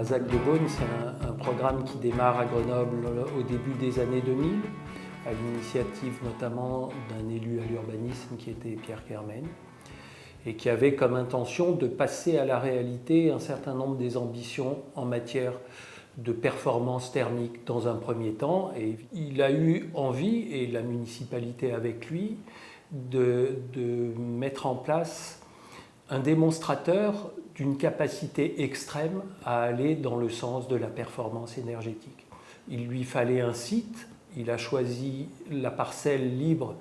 la ZAC de Beaune, c'est un programme qui démarre à Grenoble au début des années 2000, à l'initiative notamment d'un élu à l'urbanisme qui était Pierre Kermen, et qui avait comme intention de passer à la réalité un certain nombre des ambitions en matière de performance thermique dans un premier temps. Et il a eu envie, et la municipalité avec lui, de mettre en place un démonstrateur d'une capacité extrême à aller dans le sens de la performance énergétique. Il lui fallait un site, il a choisi la parcelle libre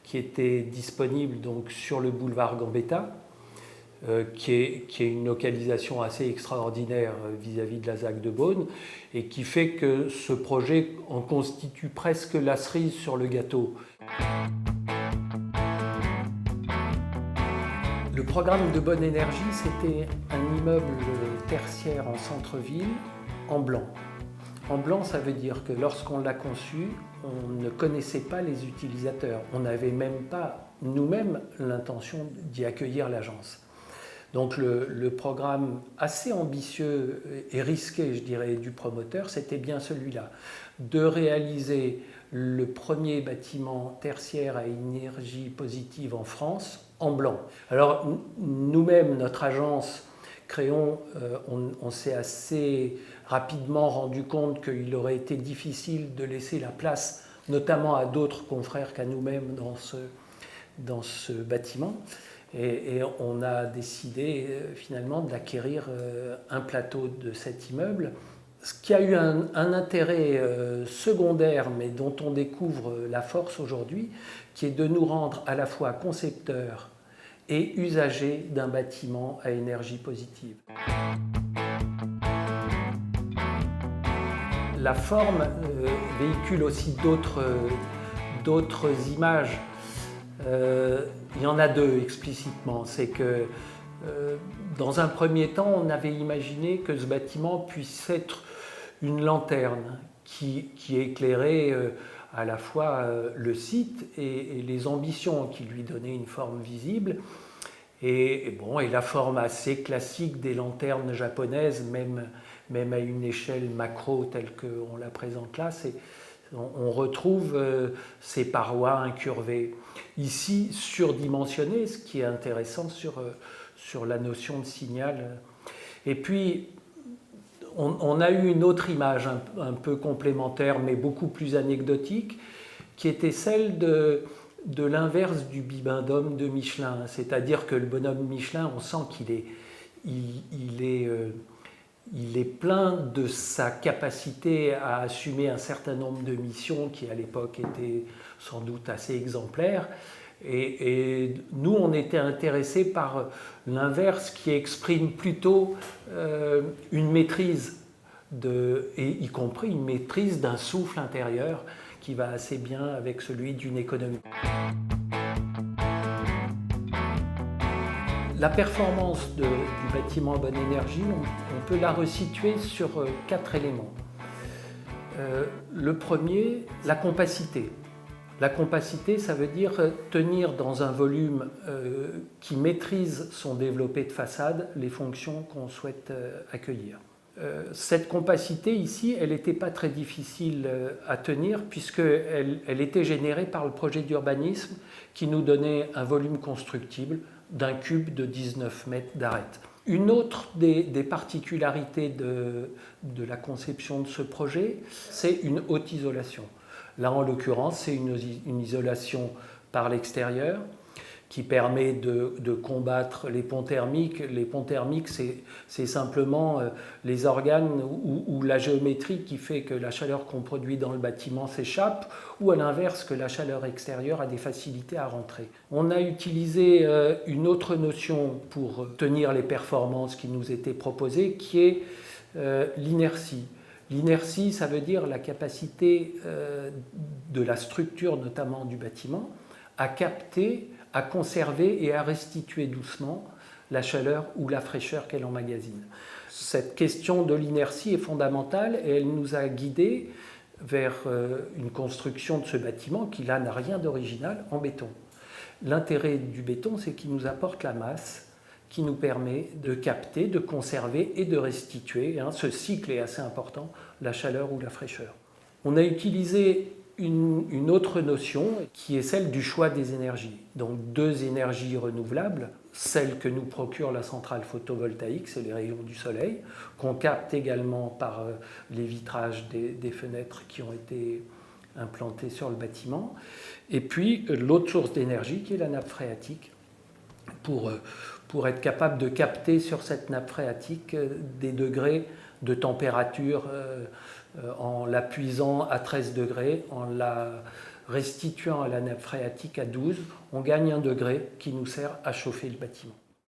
qui était disponible donc sur le boulevard Gambetta, qui est une localisation assez extraordinaire vis-à-vis de la ZAC de Beaune, et qui fait que ce projet en constitue presque la cerise sur le gâteau. Le programme de Beaune Énergie, c'était un immeuble tertiaire en centre-ville, en blanc. En blanc, ça veut dire que lorsqu'on l'a conçu, on ne connaissait pas les utilisateurs. On n'avait même pas, nous-mêmes, l'intention d'y accueillir l'agence. Donc le programme assez ambitieux et risqué, je dirais, du promoteur, c'était bien celui-là, de réaliser le premier bâtiment tertiaire à énergie positive en France en blanc. Alors nous-mêmes, notre agence Créon, on s'est assez rapidement rendu compte qu'il aurait été difficile de laisser la place, notamment à d'autres confrères qu'à nous-mêmes dans ce bâtiment. Et on a décidé finalement d'acquérir un plateau de cet immeuble, ce qui a eu un intérêt secondaire, mais dont on découvre la force aujourd'hui, qui est de nous rendre à la fois concepteurs et usagers d'un bâtiment à énergie positive. La forme véhicule aussi d'autres images. Il y en a deux explicitement. C'est que dans un premier temps, on avait imaginé que ce bâtiment puisse être une lanterne qui éclairait à la fois le site et les ambitions, qui lui donnaient une forme visible. Et la forme assez classique des lanternes japonaises, même à une échelle macro telle qu'on la présente là, on retrouve ces parois incurvées. Ici, surdimensionnées, ce qui est intéressant sur la notion de signal. Et puis, on a eu une autre image un peu complémentaire, mais beaucoup plus anecdotique, qui était celle de l'inverse du bibendum de Michelin. C'est-à-dire que le bonhomme Michelin, on sent qu'il est plein de sa capacité à assumer un certain nombre de missions qui, à l'époque, étaient sans doute assez exemplaires. Et nous, on était intéressés par l'inverse qui exprime plutôt une maîtrise, et y compris une maîtrise d'un souffle intérieur qui va assez bien avec celui d'une économie. La performance du bâtiment Beaune Énergie, on peut la resituer sur 4 éléments. Le premier, la compacité. La compacité, ça veut dire tenir dans un volume qui maîtrise son développé de façade les fonctions qu'on souhaite accueillir. Cette compacité ici, elle n'était pas très difficile à tenir puisqu'elle était générée par le projet d'urbanisme qui nous donnait un volume constructible d'un cube de 19 mètres d'arête. Une autre des particularités de la conception de ce projet, c'est une haute isolation. Là, en l'occurrence, c'est une isolation par l'extérieur qui permet de combattre les ponts thermiques. Les ponts thermiques, c'est simplement les organes ou la géométrie qui fait que la chaleur qu'on produit dans le bâtiment s'échappe, ou à l'inverse, que la chaleur extérieure a des facilités à rentrer. On a utilisé une autre notion pour tenir les performances qui nous étaient proposées, qui est l'inertie. L'inertie, ça veut dire la capacité de la structure, notamment du bâtiment, à capter, à conserver et à restituer doucement la chaleur ou la fraîcheur qu'elle emmagasine. Cette question de l'inertie est fondamentale et elle nous a guidés vers une construction de ce bâtiment qui, là, n'a rien d'original en béton. L'intérêt du béton, c'est qu'il nous apporte la masse qui nous permet de capter, de conserver et de restituer, ce cycle est assez important, la chaleur ou la fraîcheur. On a utilisé une autre notion qui est celle du choix des énergies. Donc 2 énergies renouvelables, celle que nous procure la centrale photovoltaïque, c'est les rayons du soleil, qu'on capte également par les vitrages des fenêtres qui ont été implantés sur le bâtiment. Et puis l'autre source d'énergie qui est la nappe phréatique, pour être capable de capter sur cette nappe phréatique des degrés de température en la puisant à 13 degrés, en la restituant à la nappe phréatique à 12, on gagne 1 degré qui nous sert à chauffer le bâtiment.